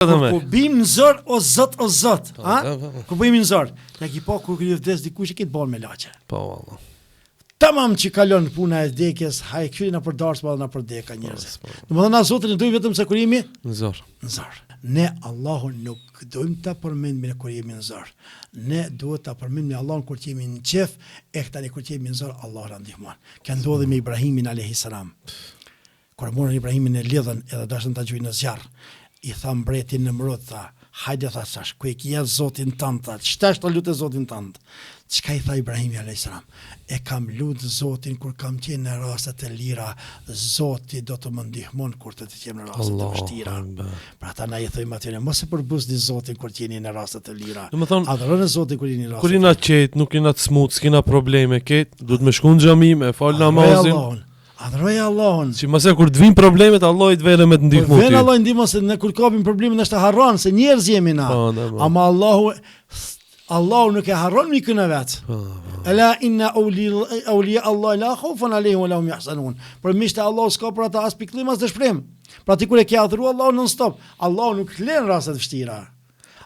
Kur bim në zor o zot, ha? Kur bim në zor. Ja ki po kur kërë vdes dikush e kitë bon me laçe. Po, valla. Tamam që kalon puna e vdekjes, haj kthye na për darsë pa na për deka njerëz. Domethënë na Zotin e dojmë vetëm se kur jemi në zor. Në zor. Ne Allahun nuk dojmë ta përmendim kur jemi në zor. Ne duhet ta përmendim Allahun kur jemi në qef, e tani kur jemi në zor Allah na ndihmon. Ka ndodhi me Ibrahimin alayhis salam. Kur morën Ibrahimin e lidhën edhe dashën ta gjujnë në zjarr. I tha mbretin në mbrot, tha, hajde tha sash, ku e kia Zotin tënd, tha, qëta është të lutë Zotin tënd? Çka i tha Ibrahimi a.s. E kam lutë Zotin kur kam qenë në rastet e lira, Zoti do të më ndihmon kur të jem në rastet e vështira. Pra ta na i thojmë atyre, mos e përbusni Zotin kur jeni në rastet e lira. Adhuroni Zotin kur jeni në rastet. Kur jena qetë, nuk jena të smut, s'kena probleme, duhet me shku në xhami, me fal namazin. Adhuroj Allahun. Si mëse kur të vinë problemet, Allah i të vele me të ndihmu ty. Vjen Allah i ndihmon se ne kur kapim probleme nështë të harron, se njerëz jemi na. Ama Allahu nuk e harron mikën e vet. Ela inna awliya Allah la khawfun alayhim wa lahum yahzanun. Por miqtë Allah s'ka për ata as pikëllim as dëshpërim. Pra ti kur e ke adhuruar Allahun non stop, Allahu nuk lën raste të vështira.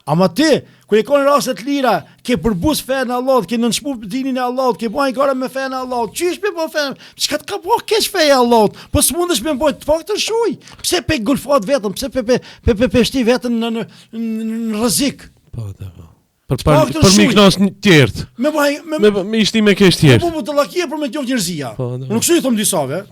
Ama ti, kur e ka në raste të lira, ke përbus fenë e Allahut, ke nënshmu dinin e Allahut, ke bojnë gara me fenë e Allahut, qysh me po fenë, çka të ka po keq feja e Allahut, po s'mundesh me bojnë të faktër shuj, pse pe gulfat vetëm, pse pe shti vetën në rrezik. Po, për mi knas tjertë, me ishti me kesh tjertë. Po të lakia për me gjok njerëzia, nuk së i thom disave,